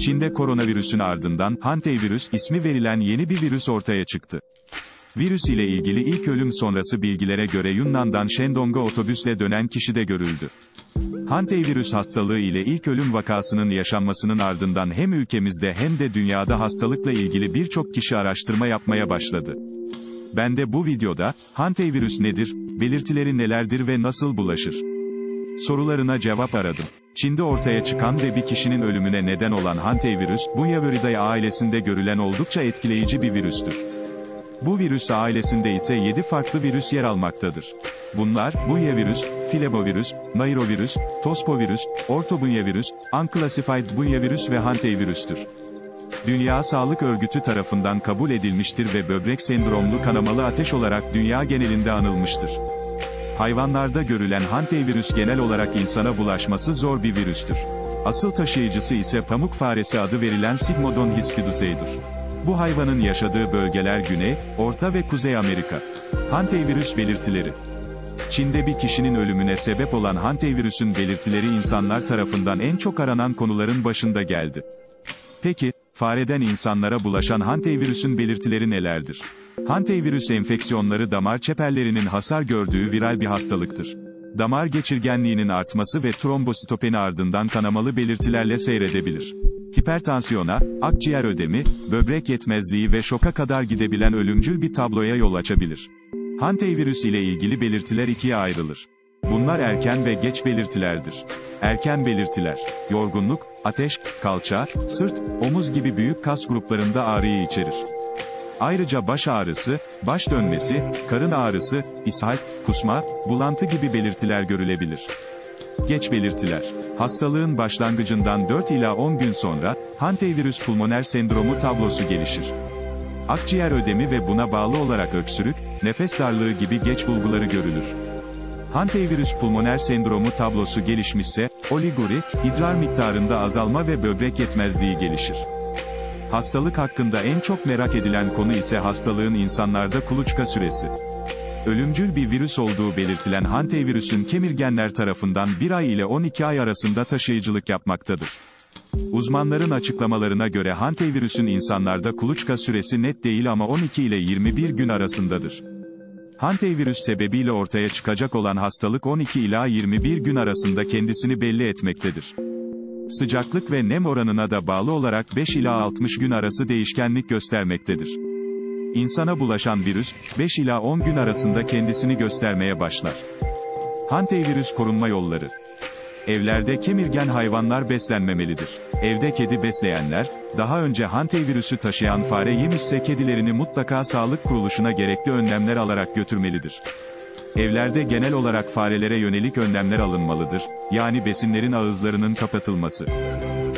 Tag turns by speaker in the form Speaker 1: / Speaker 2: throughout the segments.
Speaker 1: Çin'de koronavirüsün ardından hantavirüs ismi verilen yeni bir virüs ortaya çıktı. Virüs ile ilgili ilk ölüm sonrası bilgilere göre Yunnan'dan Shandong'a otobüsle dönen kişide görüldü. Hantavirüs hastalığı ile ilk ölüm vakasının yaşanmasının ardından hem ülkemizde hem de dünyada hastalıkla ilgili birçok kişi araştırma yapmaya başladı. Ben de bu videoda, hantavirüs nedir, belirtileri nelerdir ve nasıl bulaşır sorularına cevap aradım. Çin'de ortaya çıkan ve bir kişinin ölümüne neden olan hantavirüs, Bunyavirinae ailesinde görülen oldukça etkileyici bir virüstür. Bu virüs ailesinde ise 7 farklı virüs yer almaktadır. Bunlar, bunyavirüs, filomavirüs, nairovirüs, tospovirüs, ortobunyavirüs, unclassified bunyavirüs ve hantavirüstür. Dünya Sağlık Örgütü tarafından kabul edilmiştir ve böbrek sendromlu kanamalı ateş olarak dünya genelinde anılmıştır. Hayvanlarda görülen hantavirüs genel olarak insana bulaşması zor bir virüstür. Asıl taşıyıcısı ise pamuk faresi adı verilen Sigmodon hispidus'e'dur. Bu hayvanın yaşadığı bölgeler Güney, Orta ve Kuzey Amerika. Hantavirüs belirtileri. Çin'de bir kişinin ölümüne sebep olan hantavirüsün belirtileri insanlar tarafından en çok aranan konuların başında geldi. Peki, fareden insanlara bulaşan hantavirüsün belirtileri nelerdir? Hantavirüs enfeksiyonları damar çeperlerinin hasar gördüğü viral bir hastalıktır. Damar geçirgenliğinin artması ve trombositopeni ardından kanamalı belirtilerle seyredebilir. Hipertansiyona, akciğer ödemi, böbrek yetmezliği ve şoka kadar gidebilen ölümcül bir tabloya yol açabilir. Hantavirüs ile ilgili belirtiler ikiye ayrılır. Bunlar erken ve geç belirtilerdir. Erken belirtiler, yorgunluk, ateş, kalça, sırt, omuz gibi büyük kas gruplarında ağrıyı içerir. Ayrıca baş ağrısı, baş dönmesi, karın ağrısı, ishal, kusma, bulantı gibi belirtiler görülebilir. Geç belirtiler. Hastalığın başlangıcından 4 ila 10 gün sonra, hantavirüs pulmoner sendromu tablosu gelişir. Akciğer ödemi ve buna bağlı olarak öksürük, nefes darlığı gibi geç bulguları görülür. Hantavirüs pulmoner sendromu tablosu gelişmişse, oliguri, idrar miktarında azalma ve böbrek yetmezliği gelişir. Hastalık hakkında en çok merak edilen konu ise hastalığın insanlarda kuluçka süresi. Ölümcül bir virüs olduğu belirtilen hantavirüsün kemirgenler tarafından 1 ay ile 12 ay arasında taşıyıcılık yapmaktadır. Uzmanların açıklamalarına göre hantavirüsün insanlarda kuluçka süresi net değil ama 12 ile 21 gün arasındadır. Hantavirüs sebebiyle ortaya çıkacak olan hastalık 12 ila 21 gün arasında kendisini belli etmektedir. Sıcaklık ve nem oranına da bağlı olarak 5 ila 60 gün arası değişkenlik göstermektedir. İnsana bulaşan virüs, 5 ila 10 gün arasında kendisini göstermeye başlar. Hantavirüs korunma yolları. Evlerde kemirgen hayvanlar beslenmemelidir. Evde kedi besleyenler, daha önce hantavirüsü taşıyan fare yemişse kedilerini mutlaka sağlık kuruluşuna gerekli önlemler alarak götürmelidir. Evlerde genel olarak farelere yönelik önlemler alınmalıdır, yani besinlerin ağızlarının kapatılması.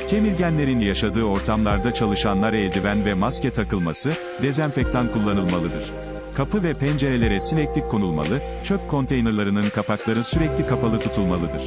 Speaker 1: Kemirgenlerin yaşadığı ortamlarda çalışanlar eldiven ve maske takılması, dezenfektan kullanılmalıdır. Kapı ve pencerelere sineklik konulmalı, çöp konteynerlarının kapakları sürekli kapalı tutulmalıdır.